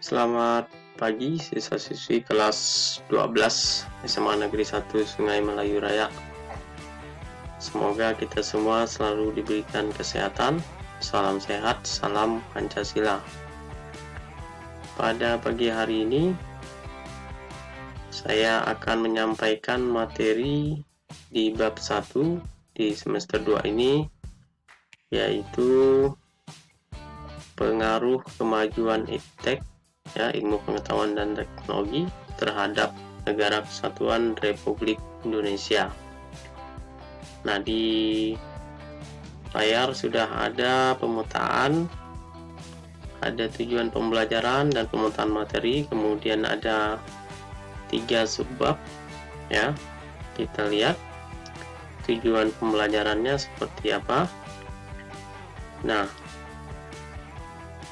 Selamat pagi siswa-siswi kelas 12 SMA Negeri 1 Sungai Melayu Raya. Semoga kita semua selalu diberikan kesehatan. Salam sehat, salam Pancasila. Pada pagi hari ini saya akan menyampaikan materi di bab 1 di semester 2 ini, yaitu pengaruh kemajuan iptek, ilmu pengetahuan dan teknologi terhadap Negara Kesatuan Republik Indonesia. Nah, di layar sudah ada pemetaan, ada tujuan pembelajaran dan pemetaan materi, kemudian ada 3 subbab ya. Kita lihat tujuan pembelajarannya seperti apa. Nah,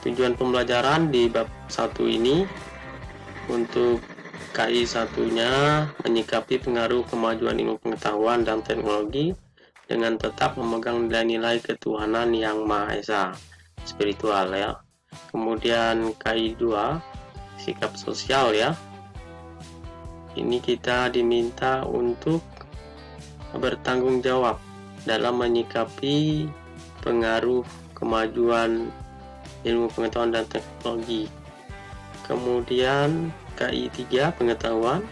tujuan pembelajaran di bab 1 ini untuk KI 1-nya menyikapi pengaruh kemajuan ilmu pengetahuan dan teknologi dengan tetap memegang nilai-nilai ketuhanan yang Maha Esa, spiritual ya. Kemudian KI 2, sikap sosial ya. Ini kita diminta untuk bertanggung jawab dalam menyikapi pengaruh kemajuan ilmu pengetahuan dan teknologi. Kemudian KI 3, pengetahuan,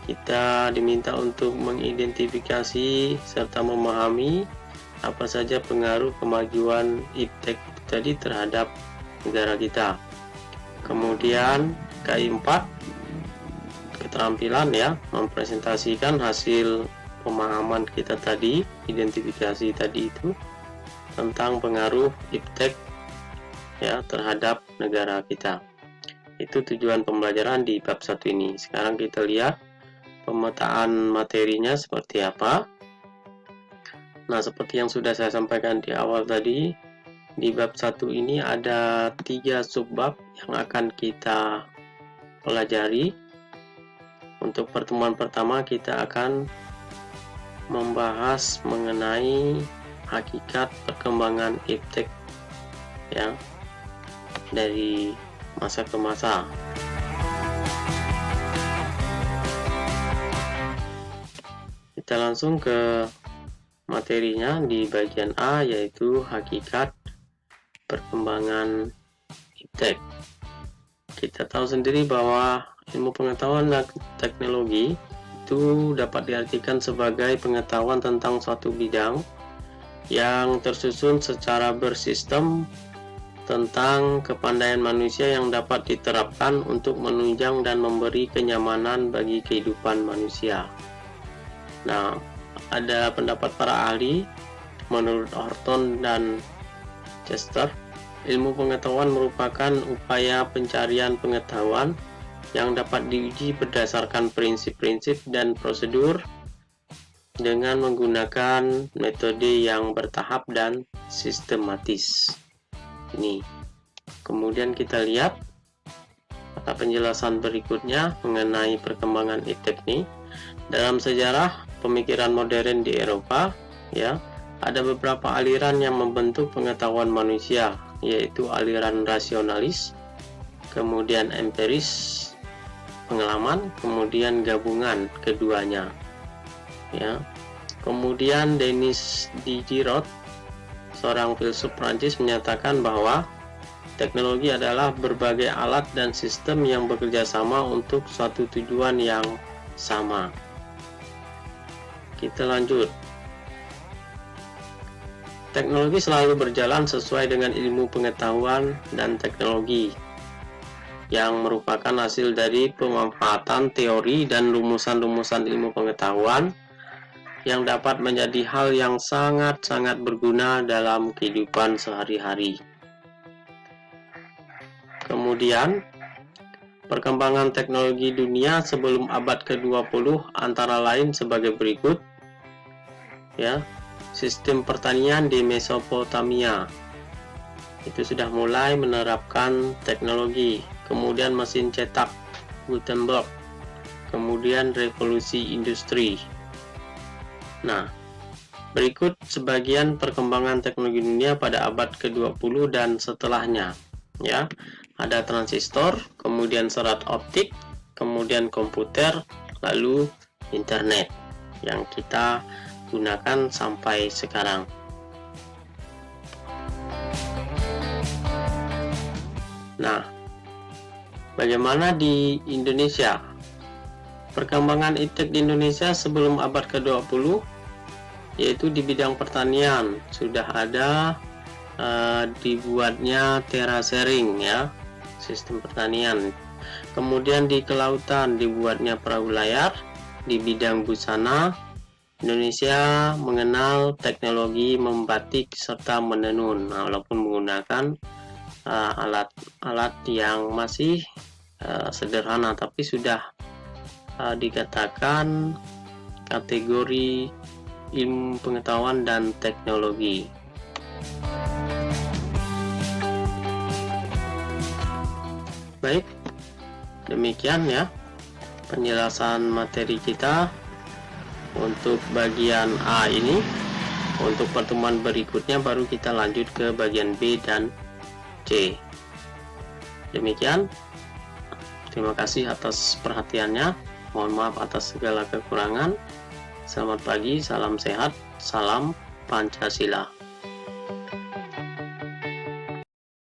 kita diminta untuk mengidentifikasi serta memahami apa saja pengaruh kemajuan iptek tadi terhadap negara kita. Kemudian KI 4, keterampilan ya, mempresentasikan hasil pemahaman kita tadi, identifikasi tadi itu tentang pengaruh iptek ya terhadap negara kita. Itu tujuan pembelajaran di bab 1 ini. Sekarang kita lihat pemetaan materinya seperti apa. Nah, seperti yang sudah saya sampaikan di awal tadi, di bab 1 ini ada 3 subbab yang akan kita pelajari. Untuk pertemuan pertama kita akan membahas mengenai hakikat perkembangan iptek ya, dari masa ke masa. Kita langsung ke materinya di bagian A, yaitu hakikat perkembangan iptek. Kita tahu sendiri bahwa ilmu pengetahuan dan teknologi itu dapat diartikan sebagai pengetahuan tentang suatu bidang yang tersusun secara bersistem tentang kepandaian manusia yang dapat diterapkan untuk menunjang dan memberi kenyamanan bagi kehidupan manusia. Nah, ada pendapat para ahli. Menurut Horton dan Chester, ilmu pengetahuan merupakan upaya pencarian pengetahuan yang dapat diuji berdasarkan prinsip-prinsip dan prosedur dengan menggunakan metode yang bertahap dan sistematis. Ini. Kemudian kita lihat penjelasan berikutnya mengenai perkembangan iptek ini. Dalam sejarah pemikiran modern di Eropa, ya, ada beberapa aliran yang membentuk pengetahuan manusia, yaitu aliran rasionalis, kemudian empiris, pengalaman, kemudian gabungan keduanya. Ya. Kemudian Denis Diderot, seorang filsuf Prancis, menyatakan bahwa teknologi adalah berbagai alat dan sistem yang bekerja sama untuk suatu tujuan yang sama. Kita lanjut. Teknologi selalu berjalan sesuai dengan ilmu pengetahuan dan teknologi yang merupakan hasil dari pemanfaatan teori dan rumusan-rumusan ilmu pengetahuan yang dapat menjadi hal yang sangat-sangat berguna dalam kehidupan sehari-hari. Kemudian, perkembangan teknologi dunia sebelum abad ke-20 antara lain sebagai berikut. Ya, sistem pertanian di Mesopotamia itu sudah mulai menerapkan teknologi. Kemudian mesin cetak Gutenberg, kemudian revolusi industri. Nah, berikut sebagian perkembangan teknologi dunia pada abad ke-20 dan setelahnya. Ya, ada transistor, kemudian serat optik, kemudian komputer, lalu internet yang kita gunakan sampai sekarang. Nah, bagaimana di Indonesia? Perkembangan iptek di Indonesia sebelum abad ke-20, yaitu di bidang pertanian sudah ada dibuatnya terasering ya, sistem pertanian. Kemudian di kelautan dibuatnya perahu layar. Di bidang busana, Indonesia mengenal teknologi membatik serta menenun, walaupun menggunakan alat-alat yang masih sederhana, tapi sudah dikatakan kategori ilmu pengetahuan dan teknologi. Baik, demikian ya penjelasan materi kita untuk bagian A ini. Untuk pertemuan berikutnya baru kita lanjut ke bagian B dan C. Demikian, terima kasih atas perhatiannya. Mohon maaf atas segala kekurangan. Selamat pagi, salam sehat, salam Pancasila.